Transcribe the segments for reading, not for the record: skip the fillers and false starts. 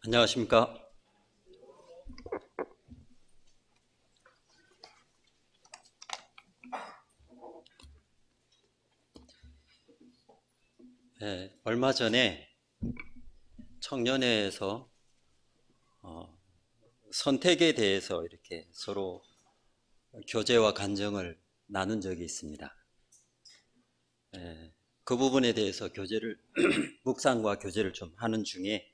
안녕하십니까? 얼마 전에 청년회에서 선택에 대해서 이렇게 서로 교제와 간증을 나눈 적이 있습니다. 그 부분에 대해서 교제를 묵상과 교제를 좀 하는 중에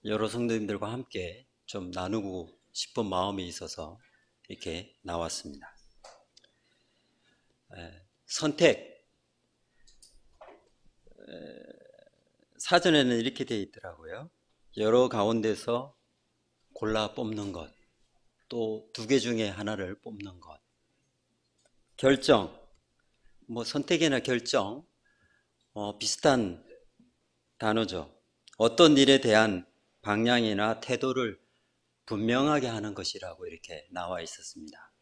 여러 성도님들과 함께 좀 나누고 싶은 마음이 있어서 이렇게 나왔습니다. 선택, 사전에는 이렇게 되어 있더라고요. 여러 가운데서 골라 뽑는 것, 또 두 개 중에 하나를 뽑는 것. 결정, 선택이나 결정, 비슷한 단어죠. 어떤 일에 대한 방향이나 태도를 분명하게 하는 것이라고 이렇게 나와 있었습니다.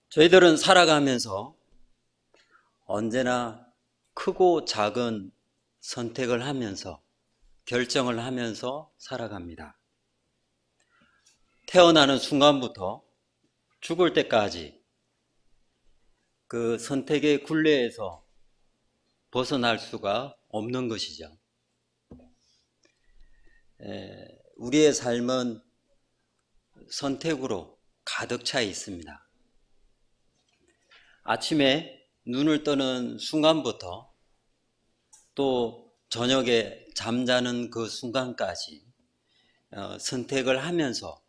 저희들은 살아가면서 언제나 크고 작은 선택을 하면서 결정을 하면서 살아갑니다. 태어나는 순간부터 죽을 때까지 그 선택의 굴레에서 벗어날 수가 없는 것이죠. 우리의 삶은 선택으로 가득 차 있습니다. 아침에 눈을 뜨는 순간부터 또 저녁에 잠자는 그 순간까지 선택을 하면서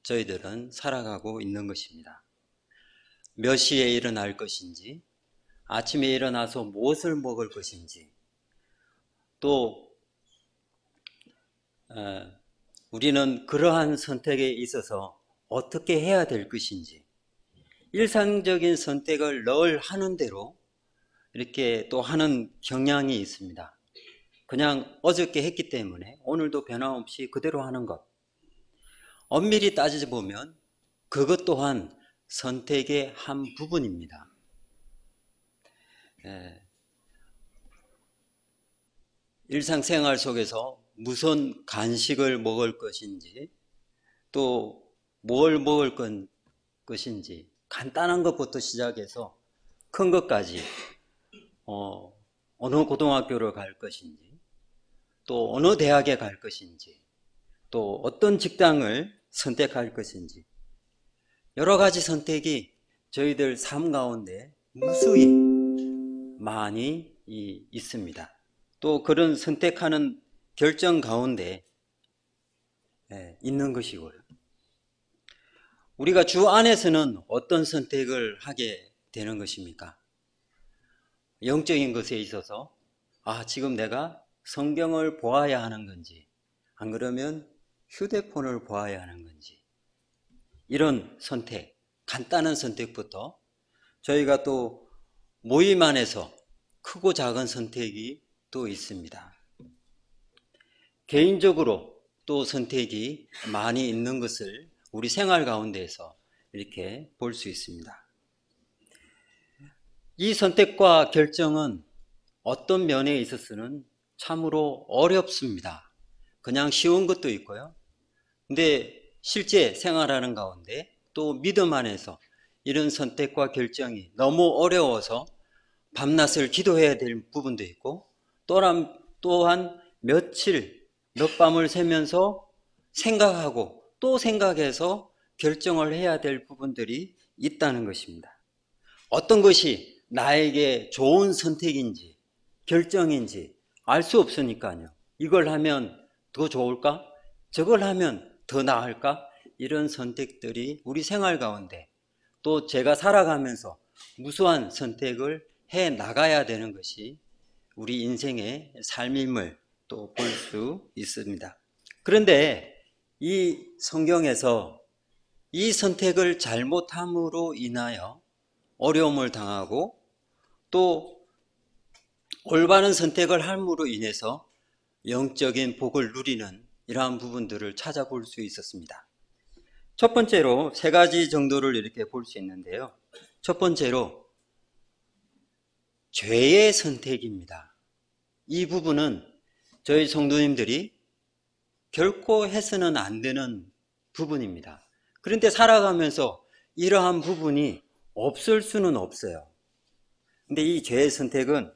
저희들은 살아가고 있는 것입니다. 몇 시에 일어날 것인지, 아침에 일어나서 무엇을 먹을 것인지, 또 우리는 그러한 선택에 있어서 어떻게 해야 될 것인지, 일상적인 선택을 늘 하는 대로 이렇게 또 하는 경향이 있습니다. 그냥 어저께 했기 때문에 오늘도 변함없이 그대로 하는 것. 엄밀히 따지보면 그것 또한 선택의 한 부분입니다. 일상생활 속에서 무슨 간식을 먹을 것인지, 또 뭘 먹을 것인지, 간단한 것부터 시작해서 큰 것까지 어느 고등학교를 갈 것인지, 또 어느 대학에 갈 것인지, 또 어떤 직장을 선택할 것인지, 여러 가지 선택이 저희들 삶 가운데 무수히 많이 있습니다. 또 그런 선택하는 결정 가운데 있는 것이고요. 우리가 주 안에서는 어떤 선택을 하게 되는 것입니까? 영적인 것에 있어서 지금 내가 성경을 보아야 하는 건지, 안 그러면 휴대폰을 보아야 하는 건지, 이런 선택, 간단한 선택부터 저희가 또 모임 안에서 크고 작은 선택이 또 있습니다. 개인적으로 또 선택이 많이 있는 것을 우리 생활 가운데에서 이렇게 볼 수 있습니다. 이 선택과 결정은 어떤 면에 있어서는 참으로 어렵습니다. 그냥 쉬운 것도 있고요. 근데 실제 생활하는 가운데 또 믿음 안에서 이런 선택과 결정이 너무 어려워서 밤낮을 기도해야 될 부분도 있고, 또한 며칠, 몇 밤을 새면서 생각하고 또 생각해서 결정을 해야 될 부분들이 있다는 것입니다. 어떤 것이 나에게 좋은 선택인지 결정인지 알 수 없으니까요. 이걸 하면 더 좋을까? 저걸 하면 더 나을까? 이런 선택들이 우리 생활 가운데, 또 제가 살아가면서 무수한 선택을 해 나가야 되는 것이 우리 인생의 삶임을 또 볼 수 있습니다. 그런데 이 성경에서 이 선택을 잘못함으로 인하여 어려움을 당하고, 또 올바른 선택을 함으로 인해서 영적인 복을 누리는 이러한 부분들을 찾아볼 수 있었습니다. 첫 번째로 세 가지 정도를 이렇게 볼 수 있는데요. 첫 번째로 죄의 선택입니다. 이 부분은 저희 성도님들이 결코 해서는 안 되는 부분입니다. 그런데 살아가면서 이러한 부분이 없을 수는 없어요. 근데 이 죄의 선택은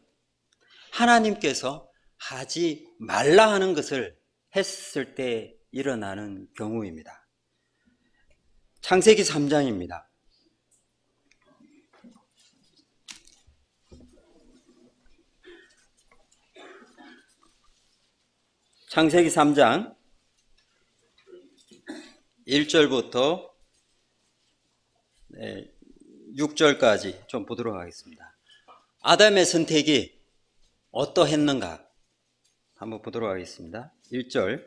하나님께서 하지 말라 하는 것을 했을 때 일어나는 경우입니다. 창세기 3장입니다. 창세기 3장 1절부터 6절까지 좀 보도록 하겠습니다. 아담의 선택이 어떠했는가 한번 보도록 하겠습니다. 1절.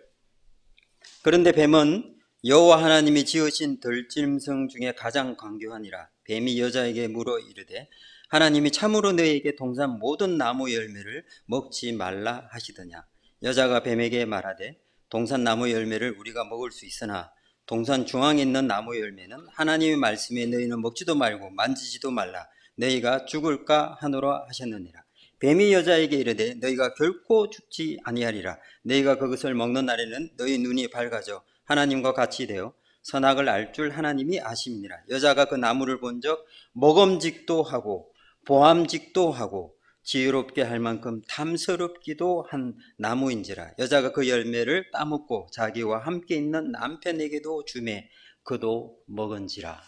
그런데 뱀은 여호와 하나님이 지으신 들짐승 중에 가장 광교하니라. 뱀이 여자에게 물어 이르되 하나님이 참으로 너희에게 동산 모든 나무 열매를 먹지 말라 하시더냐. 여자가 뱀에게 말하되 동산 나무 열매를 우리가 먹을 수 있으나 동산 중앙에 있는 나무 열매는 하나님의 말씀에 너희는 먹지도 말고 만지지도 말라. 너희가 죽을까 하노라 하셨느니라. 뱀이 여자에게 이르되 너희가 결코 죽지 아니하리라. 너희가 그것을 먹는 날에는 너희 눈이 밝아져 하나님과 같이 되어 선악을 알 줄 하나님이 아심이니라. 여자가 그 나무를 본적 먹음직도 하고 보암직도 하고 지혜롭게 할 만큼 탐스럽기도 한 나무인지라. 여자가 그 열매를 따먹고 자기와 함께 있는 남편에게도 주매 그도 먹은지라.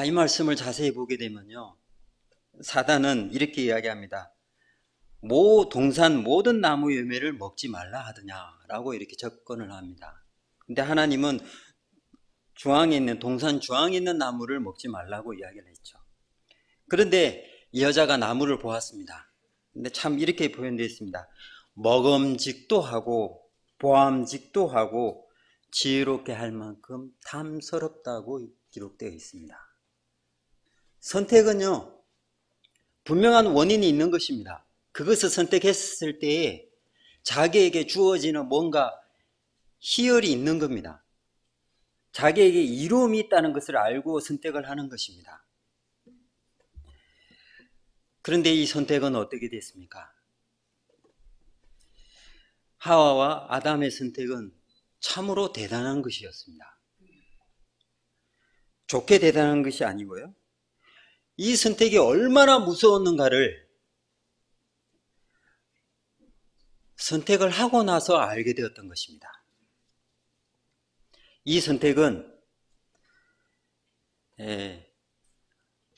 이 말씀을 자세히 보게 되면요, 사단은 이렇게 이야기합니다. 동산 모든 나무 열매를 먹지 말라 하더냐라고 이렇게 접근을 합니다. 근데 하나님은 동산 중앙에 있는 나무를 먹지 말라고 이야기를 했죠. 그런데 이 여자가 나무를 보았습니다. 근데 참 이렇게 표현되어 있습니다. 먹음직도 하고 보암직도 하고 지혜롭게 할 만큼 탐스럽다고 기록되어 있습니다. 선택은요, 분명한 원인이 있는 것입니다. 그것을 선택했을 때에 자기에게 주어지는 뭔가 희열이 있는 겁니다. 자기에게 이로움이 있다는 것을 알고 선택을 하는 것입니다. 그런데 이 선택은 어떻게 됐습니까? 하와와 아담의 선택은 참으로 대단한 것이었습니다. 좋게 대단한 것이 아니고요, 이 선택이 얼마나 무서웠는가를 선택을 하고 나서 알게 되었던 것입니다. 이 선택은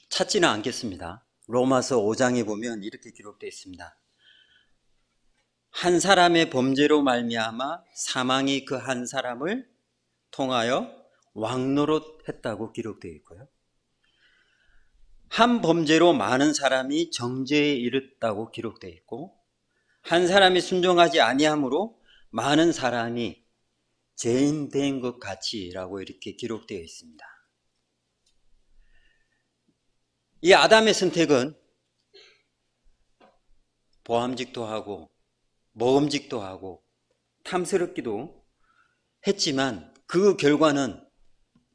찾지는 않겠습니다. 로마서 5장에 보면 이렇게 기록되어 있습니다. 한 사람의 범죄로 말미암아 사망이 그 한 사람을 통하여 왕노릇했다고 기록되어 있고요, 한 범죄로 많은 사람이 정죄에 이르렀다고 기록되어 있고, 한 사람이 순종하지 아니함으로 많은 사람이 죄인 된 것 같이라고 이렇게 기록되어 있습니다. 이 아담의 선택은 보암직도 하고 먹음직도 하고 탐스럽기도 했지만 그 결과는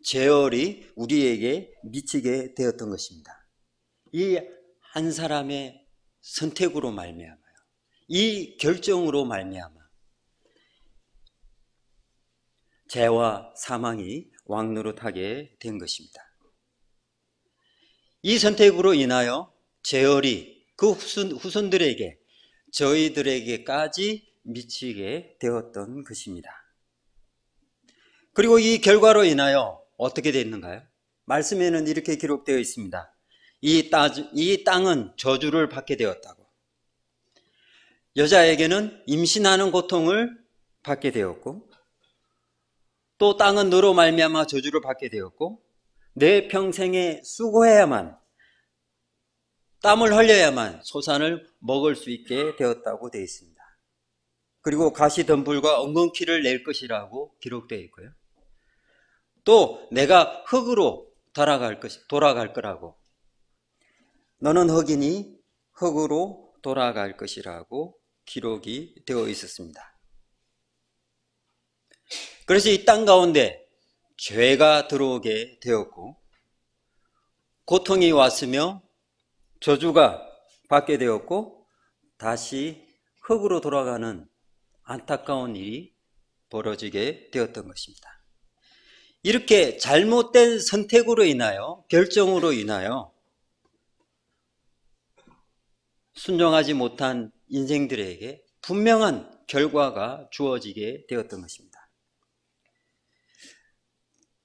재월이 우리에게 미치게 되었던 것입니다. 이 한 사람의 선택으로 말미암아요, 이 결정으로 말미암아 죄와 사망이 왕노릇하게 된 것입니다. 이 선택으로 인하여 재월이 그 후손들에게, 저희들에게까지 미치게 되었던 것입니다. 그리고 이 결과로 인하여 어떻게 됐는가요? 말씀에는 이렇게 기록되어 있습니다. 이 땅은 저주를 받게 되었다고. 여자에게는 임신하는 고통을 받게 되었고, 또 땅은 너로 말미암아 저주를 받게 되었고, 내 평생에 수고해야만, 땀을 흘려야만 소산을 먹을 수 있게 되었다고 되어 있습니다. 그리고 가시덤불과 엉겅퀴를 낼 것이라고 기록되어 있고요, 또 내가 흙으로 돌아갈 거라고, 너는 흙이니 흙으로 돌아갈 것이라고 기록이 되어 있었습니다. 그래서 이 땅 가운데 죄가 들어오게 되었고, 고통이 왔으며 저주가 받게 되었고, 다시 흙으로 돌아가는 안타까운 일이 벌어지게 되었던 것입니다. 이렇게 잘못된 선택으로 인하여, 결정으로 인하여 순종하지 못한 인생들에게 분명한 결과가 주어지게 되었던 것입니다.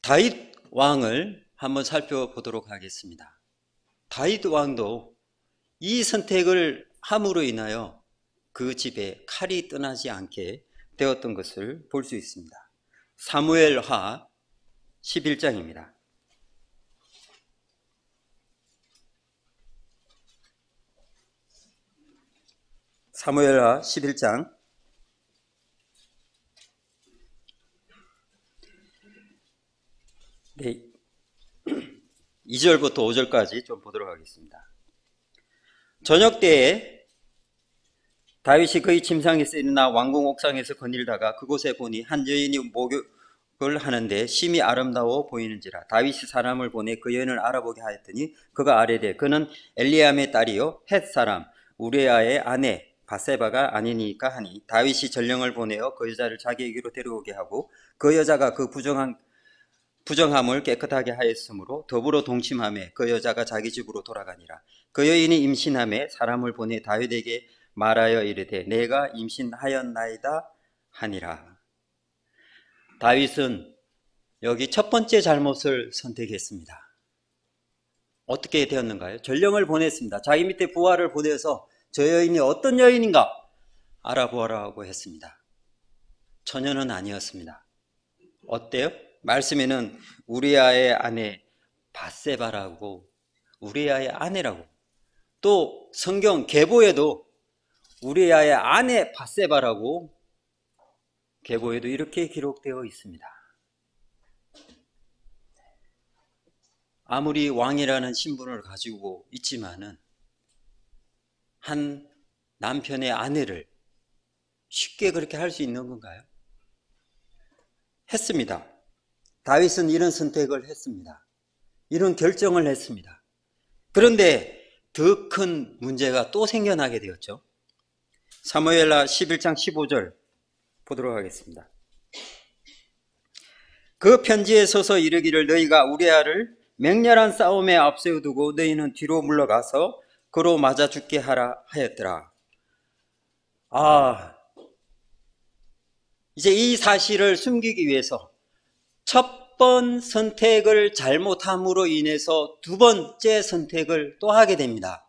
다윗 왕을 한번 살펴보도록 하겠습니다. 다윗 왕도 이 선택을 함으로 인하여 그 집에 칼이 떠나지 않게 되었던 것을 볼 수 있습니다. 사무엘하 11장입니다. 사무엘하 11장 네, 2절부터 5절까지 좀 보도록 하겠습니다. 저녁 때에 다윗이 그의 침상에서 일어나 왕궁 옥상에서 거닐다가 그곳에 보니 한 여인이 목욕을 하는데 심히 아름다워 보이는지라. 다윗이 사람을 보내 그 여인을 알아보게 하였더니 그가 아뢰되 그는 엘리암의 딸이요 헷 사람 우리아의 아내 바세바가 아니니까 하니, 다윗이 전령을 보내어 그 여자를 자기에게로 데려오게 하고 그 여자가 그 부정함을 깨끗하게 하였으므로 더불어 동침하며 그 여자가 자기 집으로 돌아가니라. 그 여인이 임신하며 사람을 보내 다윗에게 말하여 이르되 내가 임신하였나이다 하니라. 다윗은 여기 첫 번째 잘못을 선택했습니다. 어떻게 되었는가요? 전령을 보냈습니다. 자기 밑에 부하를 보내서 저 여인이 어떤 여인인가 알아보라고 했습니다. 처녀는 아니었습니다. 어때요? 말씀에는 우리아의 아내 바세바라고, 우리아의 아내라고, 또 성경 계보에도 우리아의 아내 바세바라고 계보에도 이렇게 기록되어 있습니다. 아무리 왕이라는 신분을 가지고 있지만은 한 남편의 아내를 쉽게 그렇게 할 수 있는 건가요? 했습니다. 다윗은 이런 선택을 했습니다. 이런 결정을 했습니다. 그런데 더 큰 문제가 또 생겨나게 되었죠. 사무엘하 11장 15절 보도록 하겠습니다. 그 편지에 서서 이르기를 너희가 우리아를 맹렬한 싸움에 앞세워두고 너희는 뒤로 물러가서 그로 맞아 죽게 하라 하였더라. 이제 이 사실을 숨기기 위해서 첫 번 선택을 잘못함으로 인해서 두 번째 선택을 또 하게 됩니다.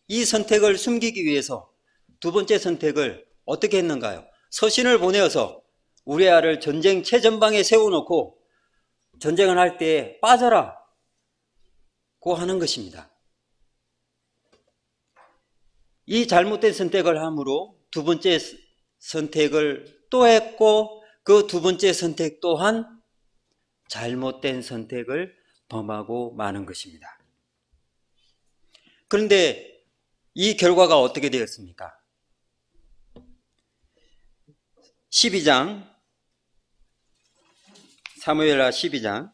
이 선택을 숨기기 위해서 두 번째 선택을 어떻게 했는가요? 서신을 보내어서 우리아를 전쟁 최전방에 세워놓고 전쟁을 할 때 빠져라 고 하는 것입니다. 이 잘못된 선택을 함으로 두 번째 선택을 또 했고 그 두 번째 선택 또한 잘못된 선택을 범하고 마는 것입니다. 그런데 이 결과가 어떻게 되었습니까? 12장 사무엘하 12장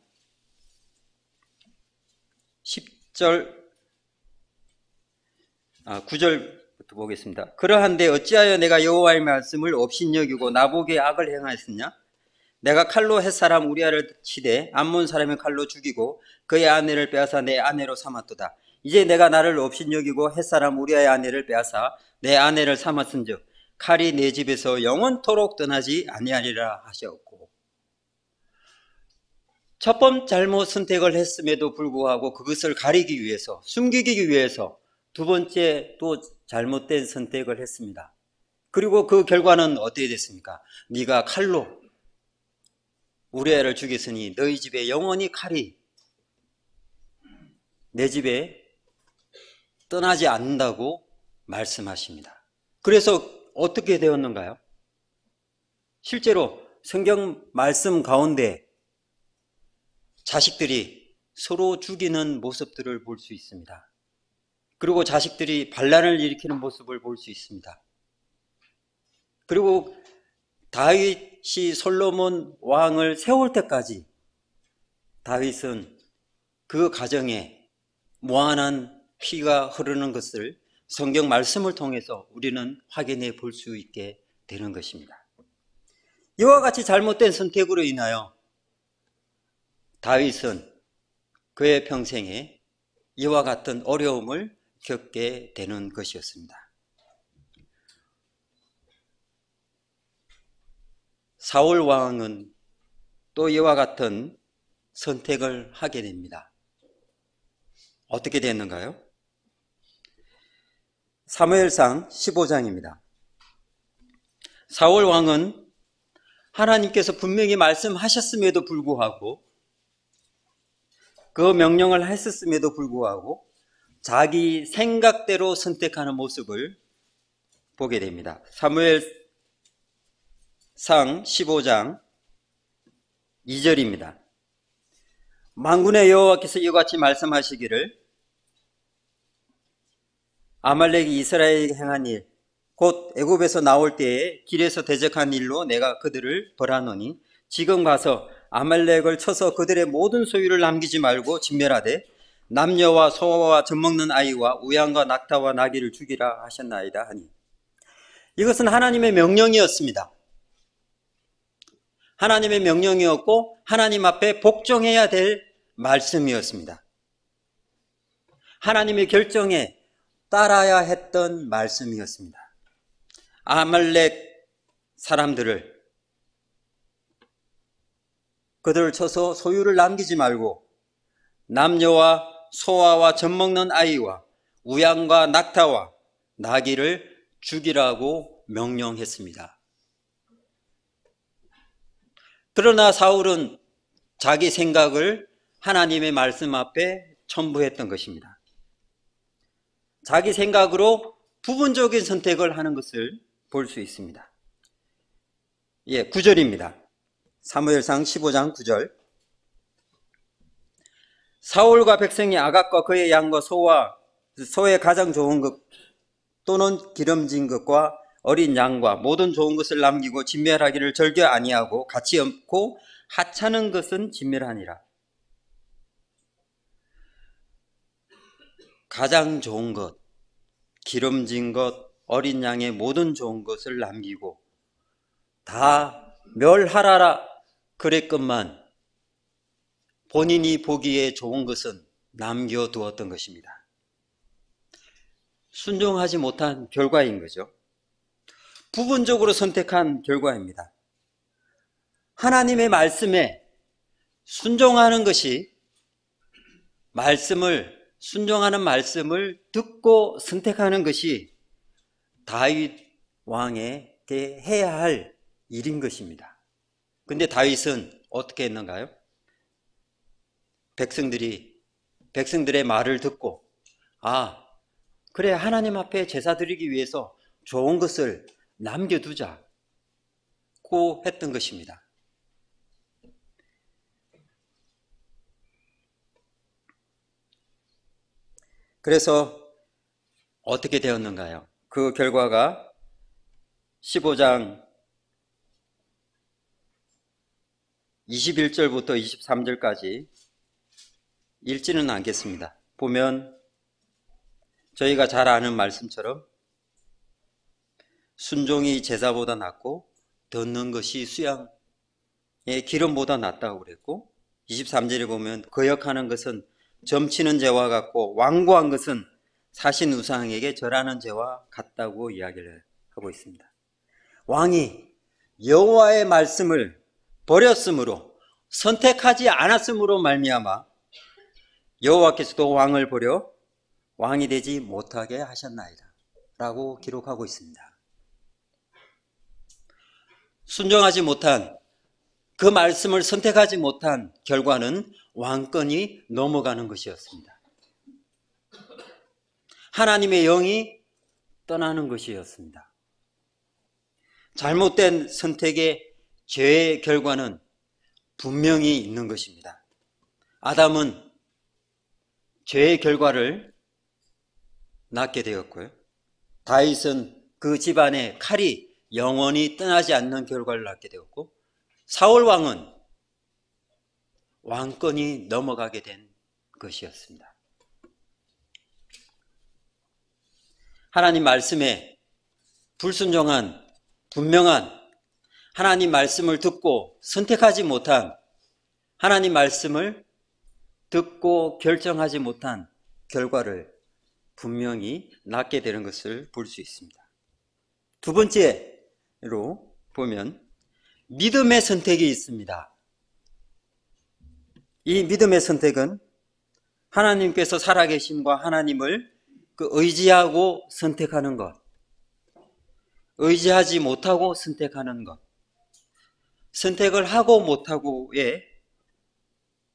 10절 9절부터 보겠습니다. 그러한데 어찌하여 내가 여호와의 말씀을 업신여기고 나보기에 악을 행하였느냐? 내가 칼로 헷사람 우리아를 치되 암몬 사람의 칼로 죽이고 그의 아내를 빼앗아 내 아내로 삼았도다. 이제 내가 나를 업신여기고 헷사람 우리아의 아내를 빼앗아 내 아내를 삼았은즉 칼이 내 집에서 영원토록 떠나지 아니하리라 하셨고, 첫 번 잘못 선택을 했음에도 불구하고 그것을 가리기 위해서, 숨기기 위해서 두 번째 또 잘못된 선택을 했습니다. 그리고 그 결과는 어떻게 됐습니까? 네가 칼로 우리아를 죽였으니 너희 집에 영원히 칼이 내 집에 떠나지 않는다고 말씀하십니다. 그래서 어떻게 되었는가요? 실제로 성경 말씀 가운데 자식들이 서로 죽이는 모습들을 볼 수 있습니다. 그리고 자식들이 반란을 일으키는 모습을 볼 수 있습니다. 그리고 다윗이 솔로몬 왕을 세울 때까지 다윗은 그 가정에 무한한 피가 흐르는 것을 성경 말씀을 통해서 우리는 확인해 볼 수 있게 되는 것입니다. 이와 같이 잘못된 선택으로 인하여 다윗은 그의 평생에 이와 같은 어려움을 겪게 되는 것이었습니다. 사울 왕은 또 이와 같은 선택을 하게 됩니다. 어떻게 됐는가요? 사무엘상 15장입니다. 사울 왕은 하나님께서 분명히 말씀하셨음에도 불구하고 그 명령을 했었음에도 불구하고 자기 생각대로 선택하는 모습을 보게 됩니다. 사무엘상 15장 2절입니다. 만군의 여호와께서 이와 같이 말씀하시기를 아말렉이 이스라엘에게 행한 일 곧 애굽에서 나올 때에 길에서 대적한 일로 내가 그들을 벌하노니 지금 가서 아말렉을 쳐서 그들의 모든 소유를 남기지 말고 진멸하되 남녀와 소와 젖먹는 아이와 우양과 낙타와 나귀를 죽이라 하셨나이다 하니, 이것은 하나님의 명령이었습니다. 하나님의 명령이었고 하나님 앞에 복종해야 될 말씀이었습니다. 하나님의 결정에 따라야 했던 말씀이었습니다. 아말렉 사람들을 그들을 쳐서 소유를 남기지 말고 남녀와 소아와 젖먹는 아이와 우양과 낙타와 나귀를 죽이라고 명령했습니다. 그러나 사울은 자기 생각을 하나님의 말씀 앞에 첨부했던 것입니다. 자기 생각으로 부분적인 선택을 하는 것을 볼 수 있습니다. 9절입니다. 사무엘상 15장 9절. 사울과 백성이 아각과 그의 양과 소의 가장 좋은 것 또는 기름진 것과 어린 양과 모든 좋은 것을 남기고 진멸하기를 절개 아니하고 가치 없고 하찮은 것은 진멸하니라. 가장 좋은 것, 기름진 것, 어린 양의 모든 좋은 것을 남기고 다 멸하라라 그랬건만 본인이 보기에 좋은 것은 남겨두었던 것입니다. 순종하지 못한 결과인 거죠. 부분적으로 선택한 결과입니다. 하나님의 말씀에 순종하는 것이 순종하는 말씀을 듣고 선택하는 것이 다윗 왕에게 해야 할 일인 것입니다. 근데 다윗은 어떻게 했는가요? 백성들의 말을 듣고 그래, 하나님 앞에 제사 드리기 위해서 좋은 것을 남겨두자고 했던 것입니다. 그래서 어떻게 되었는가요? 그 결과가 15장 21절부터 23절까지 읽지는 않겠습니다. 보면 저희가 잘 아는 말씀처럼 순종이 제사보다 낫고 듣는 것이 수양의 기름보다 낫다고 그랬고, 23절에 보면 거역하는 것은 점치는 죄와 같고 완고한 것은 사신 우상에게 절하는 죄와 같다고 이야기를 하고 있습니다. 왕이 여호와의 말씀을 버렸으므로, 선택하지 않았으므로 말미암아 여호와께서도 왕을 버려 왕이 되지 못하게 하셨나이다 라고 기록하고 있습니다. 순종하지 못한, 그 말씀을 선택하지 못한 결과는 왕권이 넘어가는 것이었습니다. 하나님의 영이 떠나는 것이었습니다. 잘못된 선택의 죄의 결과는 분명히 있는 것입니다. 아담은 죄의 결과를 낳게 되었고요. 다윗은 그 집안의 칼이 영원히 떠나지 않는 결과를 낳게 되었고, 사울 왕은 왕권이 넘어가게 된 것이었습니다. 하나님 말씀에 불순종한, 분명한, 하나님 말씀을 듣고 선택하지 못한, 하나님 말씀을 듣고 결정하지 못한 결과를 분명히 낳게 되는 것을 볼 수 있습니다. 두 번째로 보면 믿음의 선택이 있습니다. 이 믿음의 선택은 하나님께서 살아계심과 하나님을 의지하고 선택하는 것, 의지하지 못하고 선택하는 것, 선택을 하고 못하고의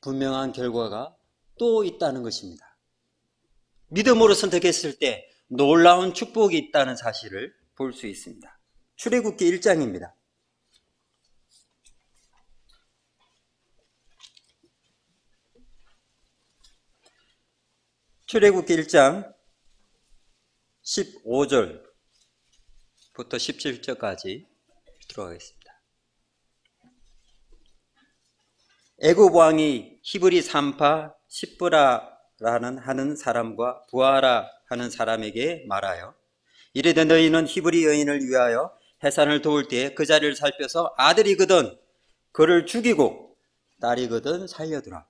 분명한 결과가 또 있다는 것입니다. 믿음으로 선택했을 때 놀라운 축복이 있다는 사실을 볼 수 있습니다. 출애굽기 1장입니다. 출애굽기 1장 15절부터 17절까지 들어가겠습니다. 애굽 왕이 히브리 산파 십브라라는 하는 사람과 부하라 하는 사람에게 말하여 이르되 너희는 히브리 여인을 위하여 해산을 도울 때에 그 자리를 살펴서 아들이거든 그를 죽이고 딸이거든 살려두라.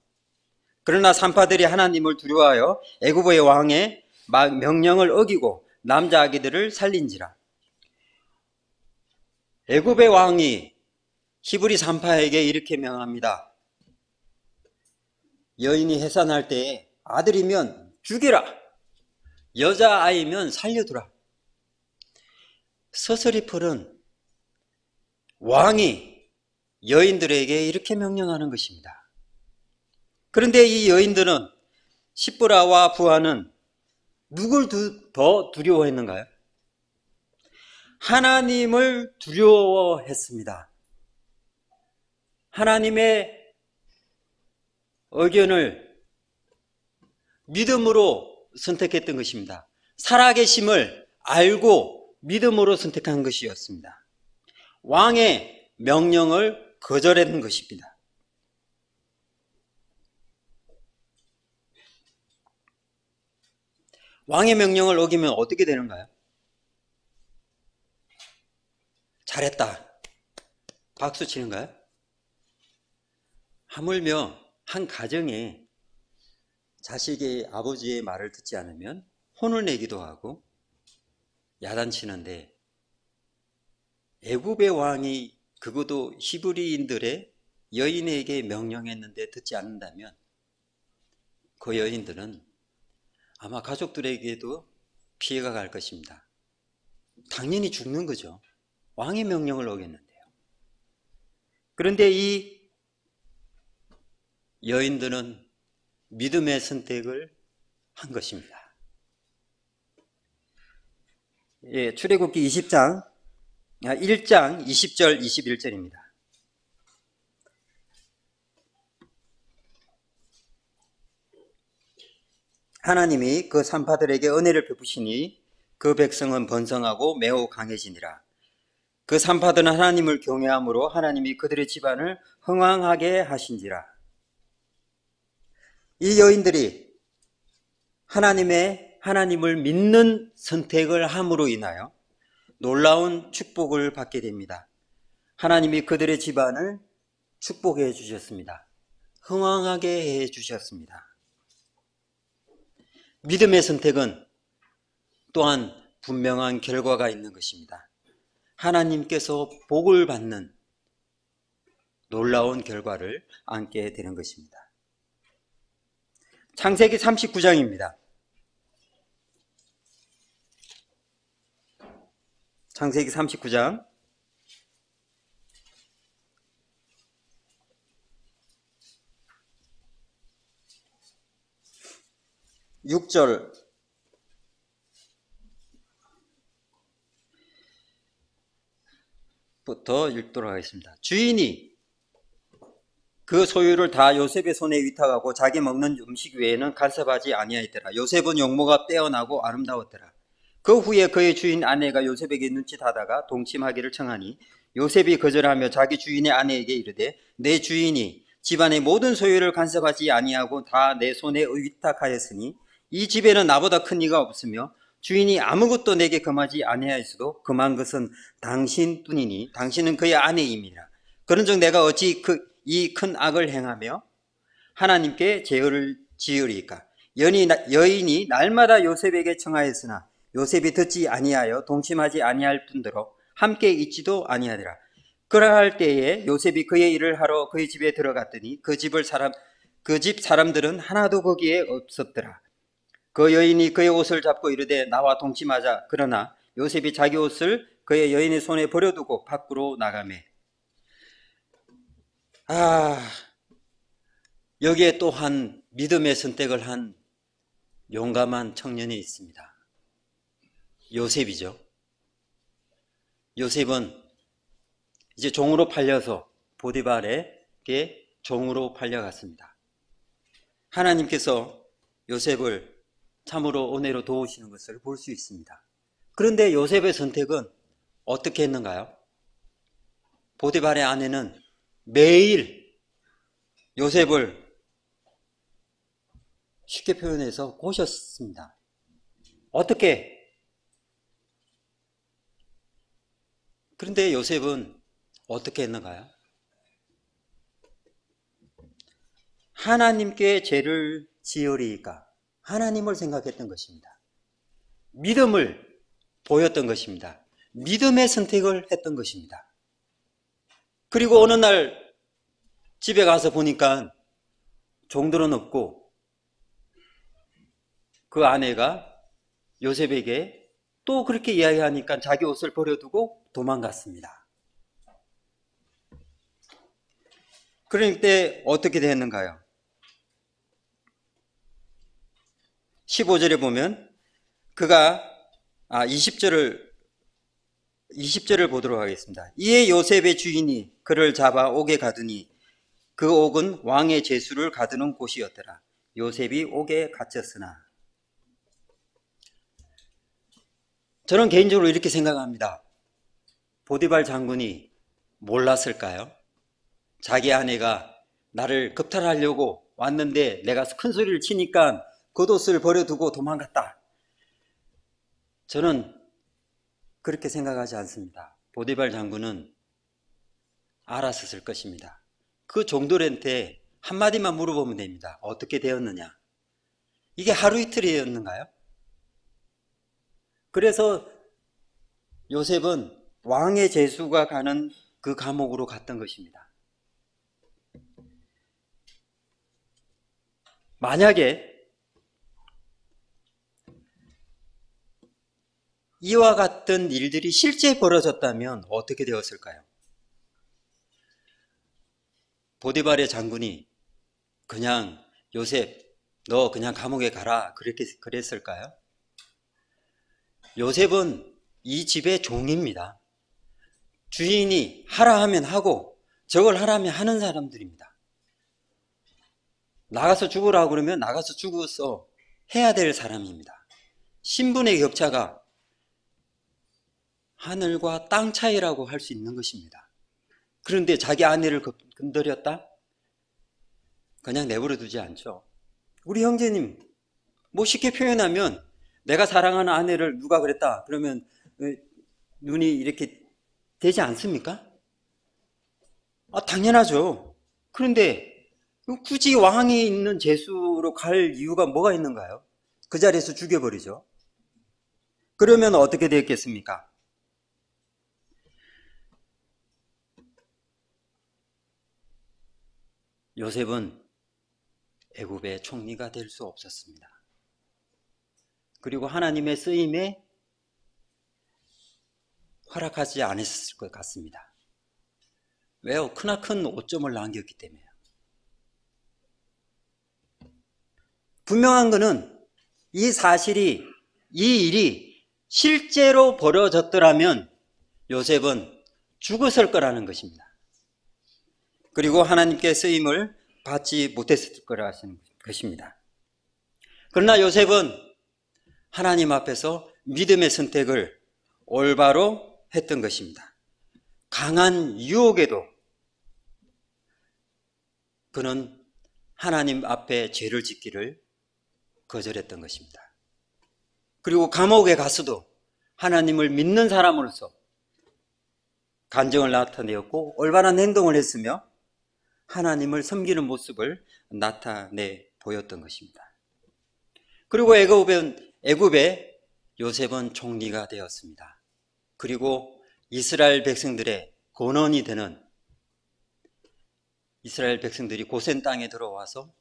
그러나 산파들이 하나님을 두려워하여 애굽의 왕의 명령을 어기고 남자 아기들을 살린지라. 애굽의 왕이 히브리 산파에게 이렇게 명합니다. 여인이 해산할 때에 아들이면 죽이라, 여자아이면 살려두라. 서서리풀은 왕이 여인들에게 이렇게 명령하는 것입니다. 그런데 이 여인들은 십브라와 부하는 누굴 더 두려워했는가요? 하나님을 두려워했습니다. 하나님의 의견을 믿음으로 선택했던 것입니다. 살아계심을 알고 믿음으로 선택한 것이었습니다. 왕의 명령을 거절했던 것입니다. 왕의 명령을 어기면 어떻게 되는가요? 잘했다, 박수 치는가요? 하물며 한 가정에 자식이 아버지의 말을 듣지 않으면 혼을 내기도 하고 야단치는데, 애굽의 왕이 그것도 히브리인들의 여인에게 명령했는데 듣지 않는다면 그 여인들은 아마 가족들에게도 피해가 갈 것입니다. 당연히 죽는 거죠. 왕의 명령을 어겼는데요. 그런데 이 여인들은 믿음의 선택을 한 것입니다. 출애굽기 1장 20절 21절입니다. 하나님이 그 산파들에게 은혜를 베푸시니 그 백성은 번성하고 매우 강해지니라. 그 산파들은 하나님을 경외함으로 하나님이 그들의 집안을 흥왕하게 하신지라. 이 여인들이 하나님을 믿는 선택을 함으로 인하여 놀라운 축복을 받게 됩니다. 하나님이 그들의 집안을 축복해 주셨습니다. 흥왕하게 해 주셨습니다. 믿음의 선택은 또한 분명한 결과가 있는 것입니다. 하나님께서 복을 받는 놀라운 결과를 안게 되는 것입니다. 창세기 39장입니다. 창세기 39장 6절 부터 읽도록 하겠습니다. 주인이 그 소유를 다 요셉의 손에 위탁하고 자기 먹는 음식 외에는 간섭하지 아니하였더라. 요셉은 용모가 빼어나고 아름다웠더라. 그 후에 그의 주인 아내가 요셉에게 눈짓하다가 동침하기를 청하니 요셉이 거절하며 자기 주인의 아내에게 이르되 내 주인이 집안의 모든 소유를 간섭하지 아니하고 다 내 손에 위탁하였으니 이 집에는 나보다 큰 이가 없으며 주인이 아무것도 내게 금하지 아니하였어도 금한 것은 당신 뿐이니 당신은 그의 아내임이라. 그런즉 내가 어찌 이 큰 악을 행하며 하나님께 죄를 지으리까. 여인이 날마다 요셉에게 청하였으나 요셉이 듣지 아니하여 동침하지 아니할 뿐더러 함께 있지도 아니하더라. 그러할 때에 요셉이 그의 일을 하러 그의 집에 들어갔더니 그 집 사람들은 하나도 거기에 없었더라. 그 여인이 그의 옷을 잡고 이르되 나와 동침하자. 그러나 요셉이 자기 옷을 그의 여인의 손에 버려두고 밖으로 나가매. 여기에 또한 믿음의 선택을 한 용감한 청년이 있습니다. 요셉이죠. 요셉은 이제 종으로 팔려서 보디발에게 종으로 팔려갔습니다. 하나님께서 요셉을 참으로 은혜로 도우시는 것을 볼 수 있습니다. 그런데 요셉의 선택은 어떻게 했는가요? 보디발의 아내는 매일 요셉을 쉽게 표현해서 꼬셨습니다. 어떻게? 그런데 요셉은 어떻게 했는가요? 하나님께 죄를 지으리이까 하나님을 생각했던 것입니다. 믿음을 보였던 것입니다. 믿음의 선택을 했던 것입니다. 그리고 어느 날 집에 가서 보니까 종들은 없고 그 아내가 요셉에게 또 그렇게 이야기하니까 자기 옷을 버려두고 도망갔습니다. 그러니까 어떻게 됐는가요? 15절에 보면 그가 20절을 보도록 하겠습니다. 이에 요셉의 주인이 그를 잡아 옥에 가두니 그 옥은 왕의 제수를 가두는 곳이었더라. 요셉이 옥에 갇혔으나. 저는 개인적으로 이렇게 생각합니다. 보디발 장군이 몰랐을까요? 자기 아내가 나를 겁탈하려고 왔는데 내가 큰 소리를 치니까 겉옷을 버려두고 도망갔다. 저는 그렇게 생각하지 않습니다. 보디발 장군은 알았을 것입니다. 그 종들한테 한마디만 물어보면 됩니다. 어떻게 되었느냐? 이게 하루 이틀이었는가요? 그래서 요셉은 왕의 제수가 가는 그 감옥으로 갔던 것입니다. 만약에 이와 같은 일들이 실제 벌어졌다면 어떻게 되었을까요? 보디발의 장군이 그냥 요셉 너 그냥 감옥에 가라 그렇게 그랬을까요? 요셉은 이 집의 종입니다. 주인이 하라 하면 하고 저걸 하라면 하는 사람들입니다. 나가서 죽으라고 그러면 나가서 죽어서 해야 될 사람입니다. 신분의 격차가 하늘과 땅 차이라고 할 수 있는 것입니다. 그런데 자기 아내를 건드렸다? 그냥 내버려 두지 않죠. 우리 형제님, 뭐 쉽게 표현하면 내가 사랑하는 아내를 누가 그랬다 그러면 눈이 이렇게 되지 않습니까? 당연하죠. 그런데 굳이 왕이 있는 제수로 갈 이유가 뭐가 있는가요? 그 자리에서 죽여버리죠. 그러면 어떻게 되었겠습니까? 요셉은 애굽의 총리가 될 수 없었습니다. 그리고 하나님의 쓰임에 허락하지 않았을 것 같습니다. 왜요? 크나큰 오점을 남겼기 때문에요. 분명한 것은 이 사실이, 이 일이 실제로 벌어졌더라면 요셉은 죽었을 거라는 것입니다. 그리고 하나님께 쓰임을 받지 못했을 거라는 것입니다. 그러나 요셉은 하나님 앞에서 믿음의 선택을 올바로 했던 것입니다. 강한 유혹에도 그는 하나님 앞에 죄를 짓기를 거절했던 것입니다. 그리고 감옥에 가서도 하나님을 믿는 사람으로서 간증을 나타내었고 올바른 행동을 했으며 하나님을 섬기는 모습을 나타내 보였던 것입니다. 그리고 애굽의 요셉은 총리가 되었습니다. 그리고 이스라엘 백성들의 근원이 되는, 이스라엘 백성들이 고센 땅에 들어와서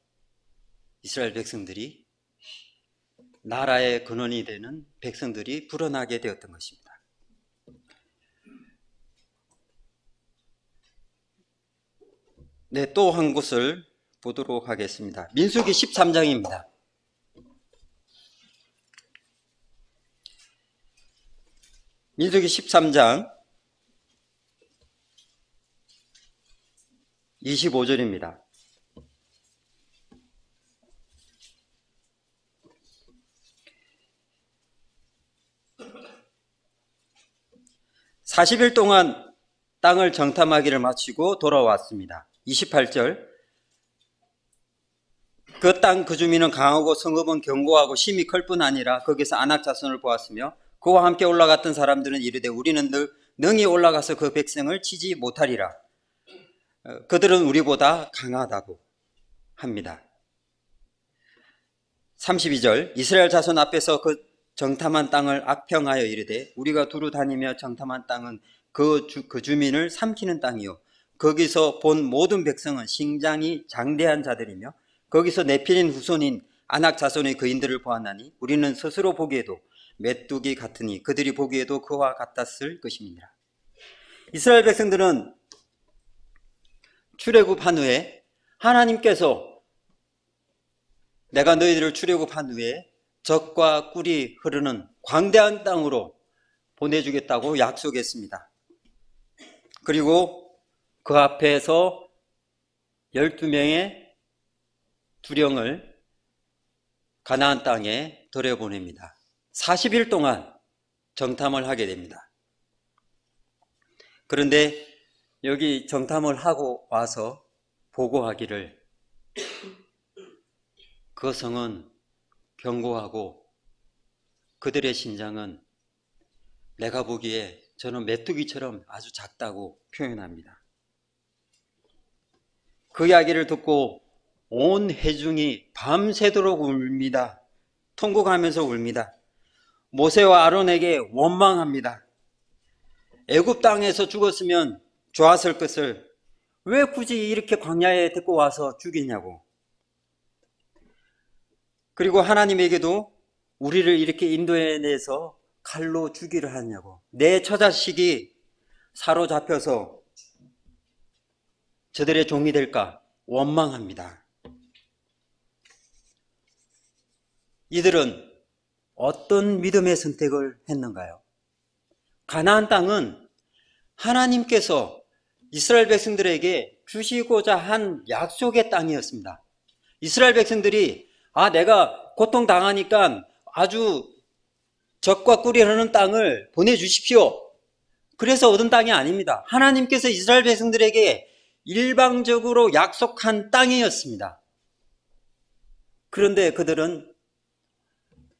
이스라엘 백성들이 나라의 근원이 되는 백성들이 불어나게 되었던 것입니다. 네, 또 한 곳을 보도록 하겠습니다. 민수기 13장입니다. 민수기 13장 25절입니다. (40일) 동안 땅을 정탐하기를 마치고 돌아왔습니다. 28절, 그 땅 그 주민은 강하고 성읍은 견고하고 심히 클 뿐 아니라 거기서 아낙 자손을 보았으며 그와 함께 올라갔던 사람들은 이르되 우리는 능히 올라가서 그 백성을 치지 못하리라. 그들은 우리보다 강하다고 합니다. 32절, 이스라엘 자손 앞에서 그 정탐한 땅을 악평하여 이르되 우리가 두루 다니며 정탐한 땅은 그 주민을 삼키는 땅이요 거기서 본 모든 백성은 신장이 장대한 자들이며 거기서 네필린 후손인 아낙 자손의 거인들을 보았나니 우리는 스스로 보기에도 메뚜기 같으니 그들이 보기에도 그와 같았을 것입니다. 이스라엘 백성들은 출애굽한 후에 하나님께서 내가 너희들을 출애굽한 후에 젖과 꿀이 흐르는 광대한 땅으로 보내주겠다고 약속했습니다. 그리고 그 앞에서 12명의 두령을 가나안 땅에 들여보냅니다. 40일 동안 정탐을 하게 됩니다. 그런데 여기 정탐을 하고 와서 보고하기를 그 성은 견고하고 그들의 신장은 내가 보기에 저는 메뚜기처럼 아주 작다고 표현합니다. 그 이야기를 듣고 온 회중이 밤새도록 울입니다. 통곡하면서 울입니다. 모세와 아론에게 원망합니다. 애굽 땅에서 죽었으면 좋았을 것을 왜 굳이 이렇게 광야에 데리고 와서 죽이냐고. 그리고 하나님에게도 우리를 이렇게 인도해내서 칼로 죽이려 하냐고. 내 처자식이 사로잡혀서 저들의 종이 될까 원망합니다. 이들은 어떤 믿음의 선택을 했는가요? 가나안 땅은 하나님께서 이스라엘 백성들에게 주시고자 한 약속의 땅이었습니다. 이스라엘 백성들이 내가 고통당하니까 아주 젖과 꿀이 흐르는 땅을 보내주십시오. 그래서 얻은 땅이 아닙니다. 하나님께서 이스라엘 백성들에게 일방적으로 약속한 땅이었습니다. 그런데 그들은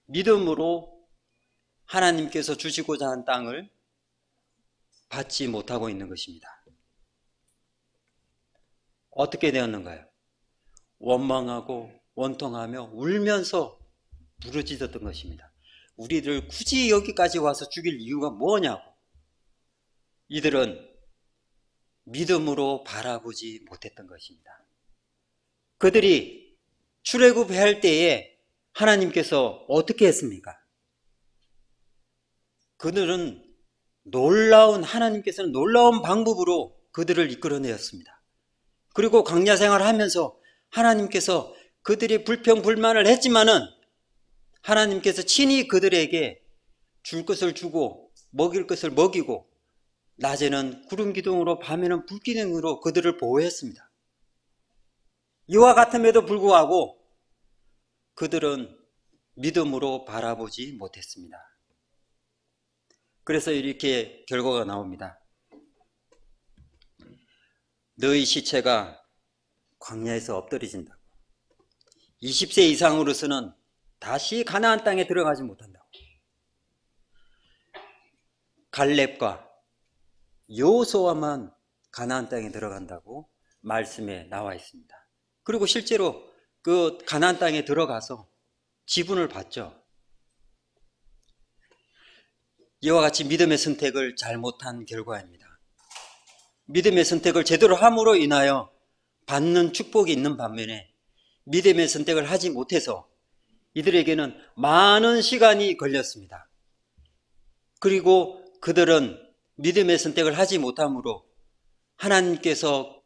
믿음으로 하나님께서 주시고자 한 땅을 받지 못하고 있는 것입니다. 어떻게 되었는가요? 원망하고 원통하며 울면서 부르짖었던 것입니다. 우리를 굳이 여기까지 와서 죽일 이유가 뭐냐고. 이들은 믿음으로 바라보지 못했던 것입니다. 그들이 출애굽할 때에 하나님께서 어떻게 했습니까? 하나님께서는 놀라운 방법으로 그들을 이끌어내었습니다. 그리고 광야 생활을 하면서 하나님께서 그들이 불평불만을 했지만은 하나님께서 친히 그들에게 줄 것을 주고 먹일 것을 먹이고 낮에는 구름 기둥으로 밤에는 불 기둥으로 그들을 보호했습니다. 이와 같음에도 불구하고 그들은 믿음으로 바라보지 못했습니다. 그래서 이렇게 결과가 나옵니다. 너희 시체가 광야에서 엎드려진다고. 20세 이상으로서는 다시 가나안 땅에 들어가지 못한다고. 갈렙과 여호수아만 가나안 땅에 들어간다고 말씀에 나와 있습니다. 그리고 실제로 그 가나안 땅에 들어가서 지분을 받죠. 이와 같이 믿음의 선택을 잘못한 결과입니다. 믿음의 선택을 제대로 함으로 인하여 받는 축복이 있는 반면에 믿음의 선택을 하지 못해서 이들에게는 많은 시간이 걸렸습니다. 그리고 그들은 믿음의 선택을 하지 못함으로 하나님께서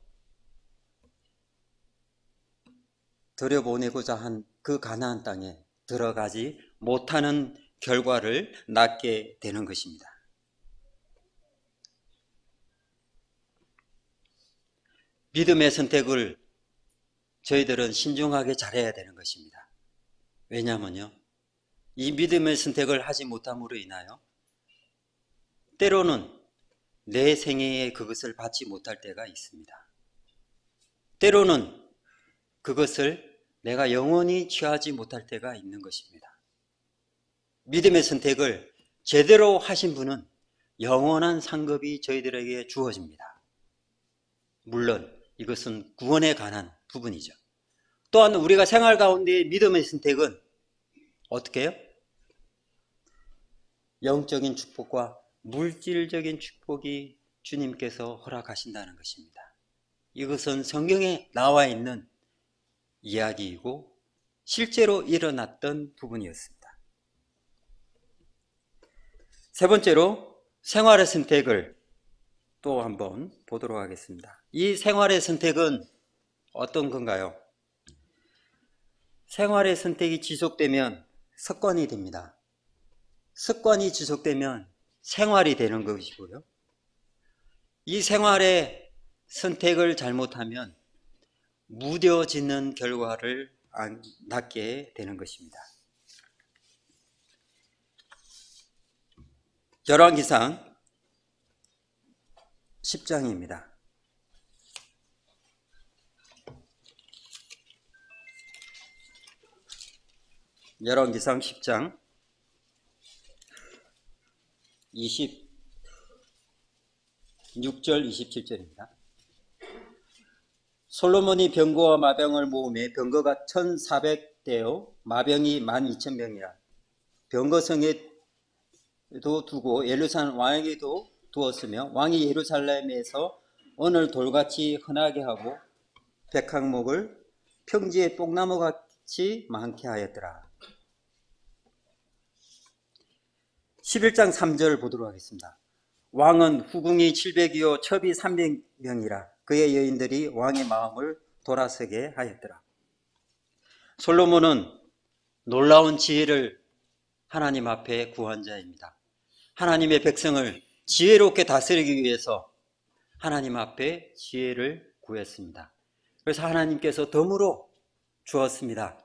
들여보내고자 한 그 가나안 땅에 들어가지 못하는 결과를 낳게 되는 것입니다. 믿음의 선택을 저희들은 신중하게 잘해야 되는 것입니다. 왜냐하면요, 이 믿음의 선택을 하지 못함으로 인하여 때로는 내 생애에 그것을 받지 못할 때가 있습니다. 때로는 그것을 내가 영원히 취하지 못할 때가 있는 것입니다. 믿음의 선택을 제대로 하신 분은 영원한 상급이 저희들에게 주어집니다. 물론 이것은 구원에 관한 부분이죠. 또한 우리가 생활 가운데 믿음의 선택은 어떻게 해요? 영적인 축복과 물질적인 축복이 주님께서 허락하신다는 것입니다. 이것은 성경에 나와 있는 이야기이고 실제로 일어났던 부분이었습니다. 세 번째로 생활의 선택을 또 한번 보도록 하겠습니다. 이 생활의 선택은 어떤 건가요? 생활의 선택이 지속되면 습관이 됩니다. 습관이 지속되면 생활이 되는 것이고요. 이 생활의 선택을 잘못하면 무뎌지는 결과를 낳게 되는 것입니다. 열왕기상 10장입니다. 열왕기상 10장 26절 27절입니다. 솔로몬이 병거와 마병을 모으매 병거가 1400대요 마병이 12,000명이라 병거성에도 두고 예루살렘 왕에게도 두었으며 왕이 예루살렘에서 오늘 돌같이 흔하게 하고 백항목을 평지에 뽕나무같이 많게 하였더라. 11장 3절 보도록 하겠습니다. 왕은 후궁이 700이요 첩이 300명이라 그의 여인들이 왕의 마음을 돌아서게 하였더라. 솔로몬은 놀라운 지혜를 하나님 앞에 구한 자입니다. 하나님의 백성을 지혜롭게 다스리기 위해서 하나님 앞에 지혜를 구했습니다. 그래서 하나님께서 덤으로 주었습니다.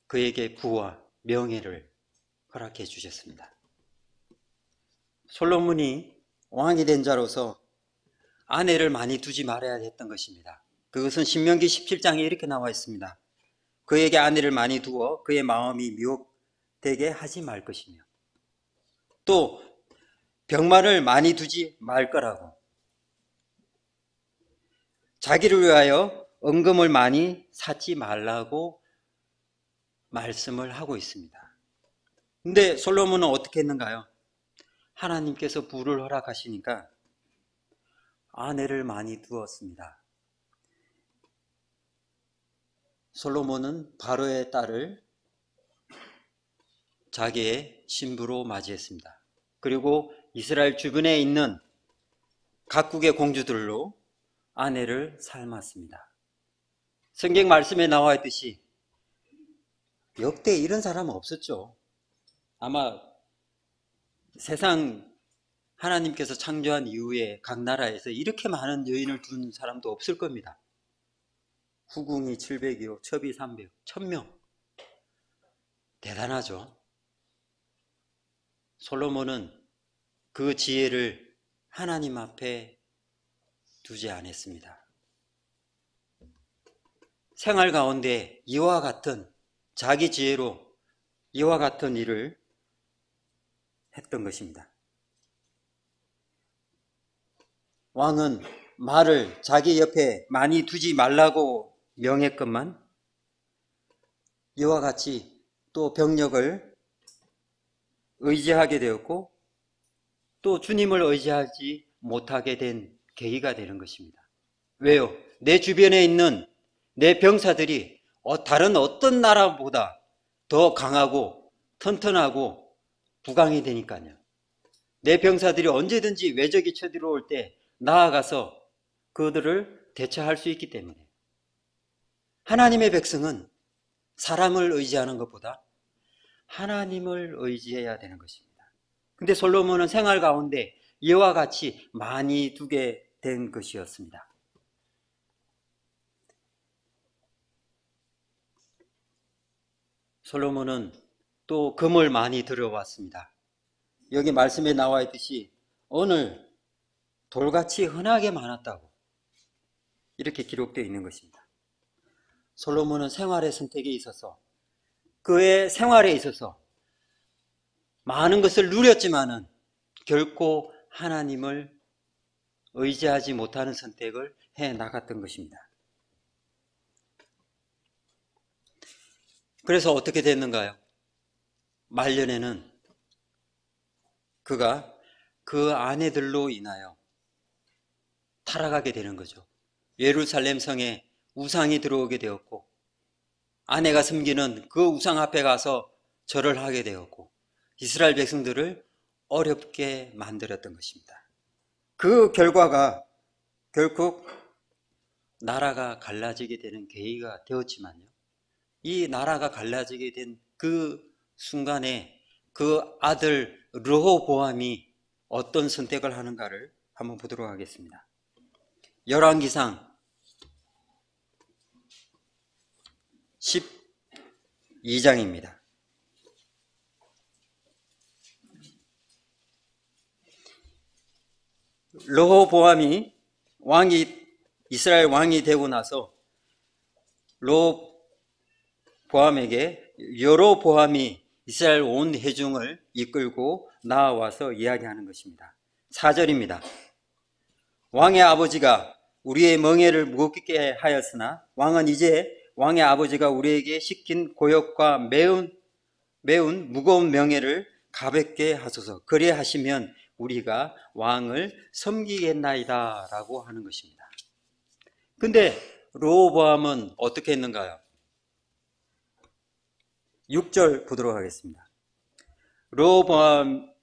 그에게 부와 명예를 허락해 주셨습니다. 솔로몬이 왕이 된 자로서 아내를 많이 두지 말아야 했던 것입니다. 그것은 신명기 17장에 이렇게 나와 있습니다. 그에게 아내를 많이 두어 그의 마음이 미혹되게 하지 말 것이며 또 병마를 많이 두지 말 거라고 자기를 위하여 은금을 많이 사지 말라고 말씀을 하고 있습니다. 근데 솔로몬은 어떻게 했는가요? 하나님께서 부를 허락하시니까 아내를 많이 두었습니다. 솔로몬은 바로의 딸을 자기의 신부로 맞이했습니다. 그리고 이스라엘 주변에 있는 각국의 공주들로 아내를 삶았습니다. 성경 말씀에 나와 있듯이 역대 이런 사람은 없었죠. 아마 세상 하나님께서 창조한 이후에 각 나라에서 이렇게 많은 여인을 둔 사람도 없을 겁니다. 후궁이 700이요 첩이 300, 1000명. 대단하죠. 솔로몬은 그 지혜를 하나님 앞에 두지 않았습니다. 생활 가운데 이와 같은 자기 지혜로 이와 같은 일을 했던 것입니다. 왕은 말을 자기 옆에 많이 두지 말라고 명했건만 이와 같이 또 병력을 의지하게 되었고 또 주님을 의지하지 못하게 된 계기가 되는 것입니다. 왜요? 내 주변에 있는 내 병사들이 다른 어떤 나라보다 더 강하고 튼튼하고 부강이 되니까요. 내 병사들이 언제든지 외적이 쳐들어올 때 나아가서 그들을 대처할 수 있기 때문에 하나님의 백성은 사람을 의지하는 것보다 하나님을 의지해야 되는 것입니다. 근데 솔로몬은 생활 가운데 이와 같이 많이 두게 된 것이었습니다. 솔로몬은 또 금을 많이 들여왔습니다. 여기 말씀에 나와 있듯이 오늘 돌같이 흔하게 많았다고 이렇게 기록되어 있는 것입니다. 솔로몬은 생활의 선택에 있어서 그의 생활에 있어서 많은 것을 누렸지만은 결코 하나님을 의지하지 못하는 선택을 해 나갔던 것입니다. 그래서 어떻게 됐는가요? 말년에는 그가 그 아내들로 인하여 타락하게 되는 거죠. 예루살렘 성에 우상이 들어오게 되었고 아내가 섬기는 그 우상 앞에 가서 절을 하게 되었고 이스라엘 백성들을 어렵게 만들었던 것입니다. 그 결과가 결국 나라가 갈라지게 되는 계기가 되었지만요. 이 나라가 갈라지게 된 그 순간에 그 아들 르호보암이 어떤 선택을 하는가를 한번 보도록 하겠습니다. 열왕기상 12장입니다. 르호보암이 이스라엘 왕이 되고 나서 르호보암에게 여로보암이 이스라엘 온 회중을 이끌고 나와서 이야기하는 것입니다. 4절입니다. 왕의 아버지가 우리의 멍에를 무겁게 하였으나 왕은 이제 왕의 아버지가 우리에게 시킨 고역과 매운 무거운 명예를 가볍게 하소서. 그리하시면 우리가 왕을 섬기겠나이다 라고 하는 것입니다. 근데 르호보암은 어떻게 했는가요? 6절 보도록 하겠습니다. 르호보암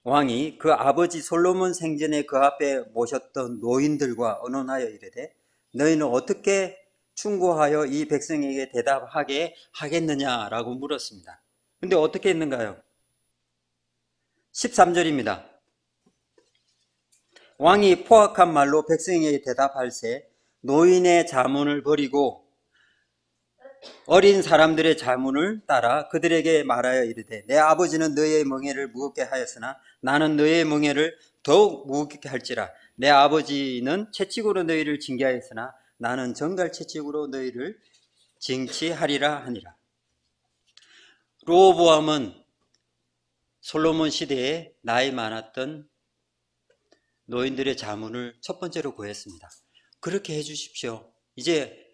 왕이 그 아버지 솔로몬 생전에 그 앞에 모셨던 노인들과 언론하여 이르되 너희는 어떻게 충고하여 이 백성에게 대답하게 하겠느냐라고 물었습니다. 근데 어떻게 했는가요? 13절입니다. 왕이 포악한 말로 백성에게 대답할세 노인의 자문을 버리고 어린 사람들의 자문을 따라 그들에게 말하여 이르되 내 아버지는 너희의 멍에를 무겁게 하였으나 나는 너희의 멍에를 더욱 무겁게 할지라. 내 아버지는 채찍으로 너희를 징계하였으나 나는 정갈 채찍으로 너희를 징치하리라 하니라. 르호보암은 솔로몬 시대에 나이 많았던 노인들의 자문을 첫 번째로 구했습니다. 그렇게 해주십시오. 이제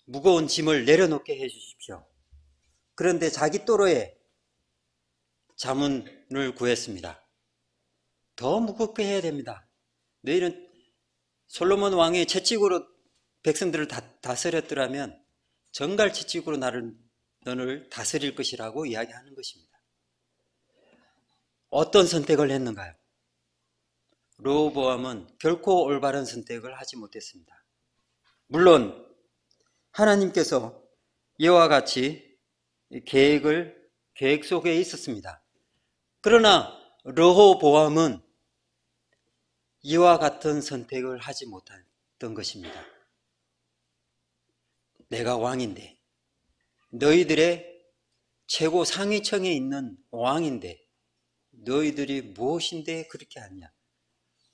무거운 짐을 내려놓게 해주십시오. 그런데 자기 또래의 자문을 구했습니다. 더 무겁게 해야 됩니다. 너희는 솔로몬 왕의 채찍으로 백성들을 다스렸더라면 정갈 채찍으로 너를 다스릴 것이라고 이야기하는 것입니다. 어떤 선택을 했는가요? 르호보암은 결코 올바른 선택을 하지 못했습니다. 물론 하나님께서 이와 같이 계획 속에 있었습니다. 그러나 르호보암은 이와 같은 선택을 하지 못했던 것입니다. 내가 왕인데 너희들의 최고 상위층에 있는 왕인데 너희들이 무엇인데 그렇게 하냐?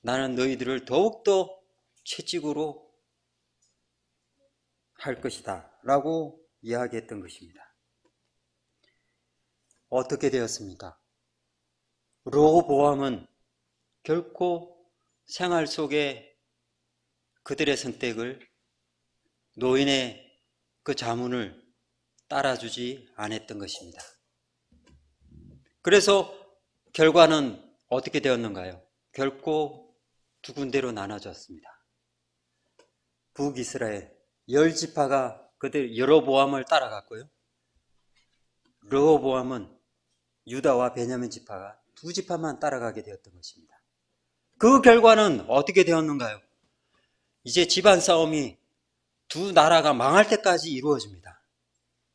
나는 너희들을 더욱더 채찍으로 할 것이다 라고 이야기했던 것입니다. 어떻게 되었습니까? 르호보암은 결코 생활 속에 그들의 선택을, 노인의 그 자문을 따라주지 않았던 것입니다. 그래서 결과는 어떻게 되었는가요? 결코 두 군데로 나눠졌습니다. 북이스라엘 10지파가 그들 여로보암을 따라갔고요. 르호보암은 유다와 베냐민 지파가 2지파만 따라가게 되었던 것입니다. 그 결과는 어떻게 되었는가요? 이제 집안 싸움이 두 나라가 망할 때까지 이루어집니다.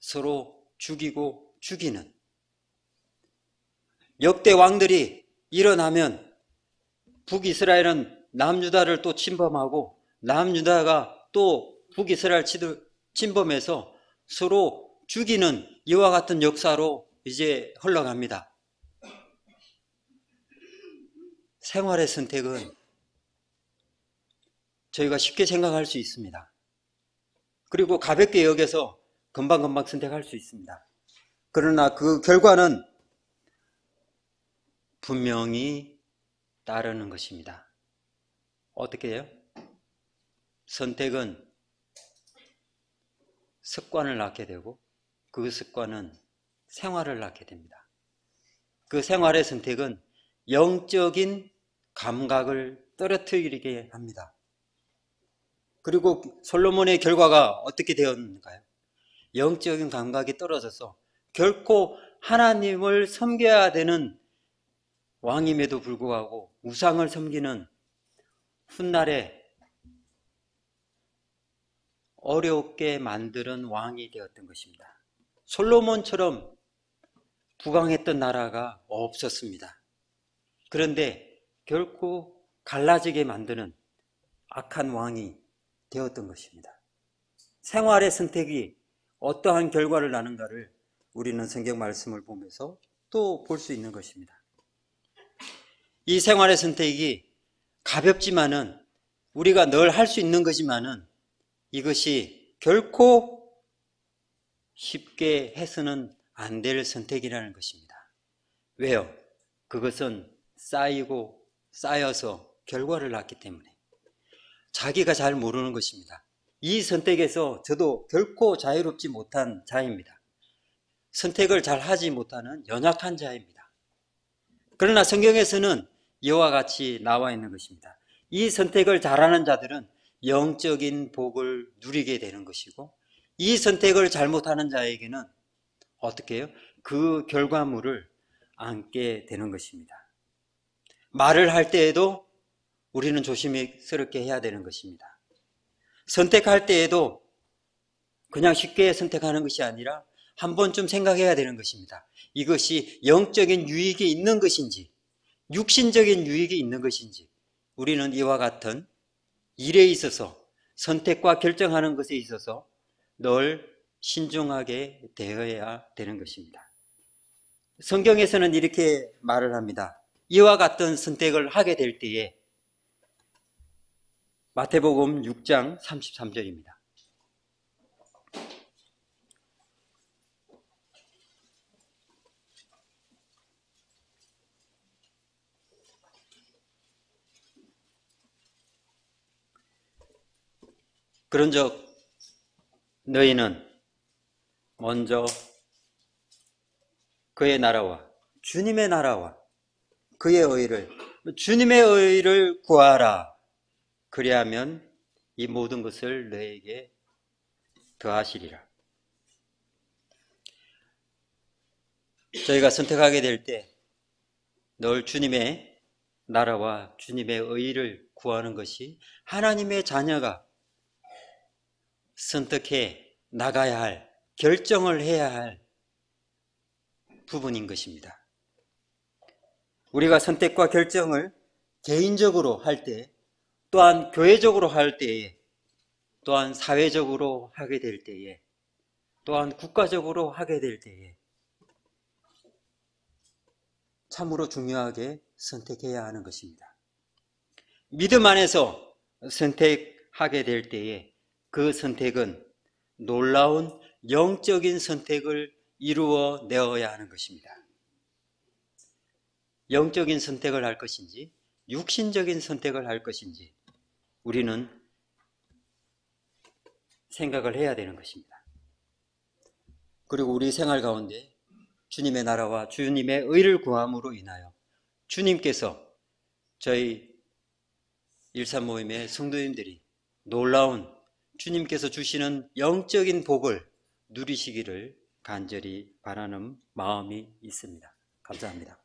서로 죽이고 죽이는. 역대 왕들이 일어나면 북이스라엘은 남유다를 또 침범하고 남유다가 또 북이스라엘 침범해서 서로 죽이는 이와 같은 역사로 이제 흘러갑니다. 생활의 선택은 저희가 쉽게 생각할 수 있습니다. 그리고 가볍게 여겨서 금방금방 선택할 수 있습니다. 그러나 그 결과는 분명히 따르는 것입니다. 어떻게 해요? 선택은 습관을 낳게 되고 그 습관은 생활을 낳게 됩니다. 그 생활의 선택은 영적인 감각을 떨어뜨리게 합니다. 그리고 솔로몬의 결과가 어떻게 되었는가요? 영적인 감각이 떨어져서 결코 하나님을 섬겨야 되는 왕임에도 불구하고 우상을 섬기는 훗날에 어렵게 만드는 왕이 되었던 것입니다. 솔로몬처럼 부강했던 나라가 없었습니다. 그런데 결코 갈라지게 만드는 악한 왕이 되었던 것입니다. 생활의 선택이 어떠한 결과를 낳는가를 우리는 성경 말씀을 보면서 또 볼 수 있는 것입니다. 이 생활의 선택이 가볍지만은 우리가 늘 할 수 있는 거지만은 이것이 결코 쉽게 해서는 안 될 선택이라는 것입니다. 왜요? 그것은 쌓이고 쌓여서 결과를 낳기 때문에 자기가 잘 모르는 것입니다. 이 선택에서 저도 결코 자유롭지 못한 자입니다. 선택을 잘 하지 못하는 연약한 자입니다. 그러나 성경에서는 이와 같이 나와 있는 것입니다. 이 선택을 잘하는 자들은 영적인 복을 누리게 되는 것이고 이 선택을 잘못하는 자에게는 어떻게 해요? 그 결과물을 안게 되는 것입니다. 말을 할 때에도 우리는 조심스럽게 해야 되는 것입니다. 선택할 때에도 그냥 쉽게 선택하는 것이 아니라 한 번쯤 생각해야 되는 것입니다. 이것이 영적인 유익이 있는 것인지 육신적인 유익이 있는 것인지 우리는 이와 같은 일에 있어서 선택과 결정하는 것에 있어서 늘 신중하게 대해야 되는 것입니다. 성경에서는 이렇게 말을 합니다. 이와 같은 선택을 하게 될 때에 마태복음 6장 33절입니다. 그런즉 너희는 먼저 그의 나라와 주님의 나라와 그의 의를 주님의 의를 구하라. 그리하면 이 모든 것을 너에게 더하시리라. 저희가 선택하게 될 때 늘 주님의 나라와 주님의 의를 구하는 것이 하나님의 자녀가 선택해 나가야 할, 결정을 해야 할 부분인 것입니다. 우리가 선택과 결정을 개인적으로 할 때, 또한 교회적으로 할 때에, 또한 사회적으로 하게 될 때에, 또한 국가적으로 하게 될 때에 참으로 중요하게 선택해야 하는 것입니다. 믿음 안에서 선택하게 될 때에 그 선택은 놀라운 영적인 선택을 이루어 내어야 하는 것입니다. 영적인 선택을 할 것인지 육신적인 선택을 할 것인지 우리는 생각을 해야 되는 것입니다. 그리고 우리 생활 가운데 주님의 나라와 주님의 의를 구함으로 인하여 주님께서 저희 일산모임의 성도님들이 놀라운 주님께서 주시는 영적인 복을 누리시기를 간절히 바라는 마음이 있습니다. 감사합니다.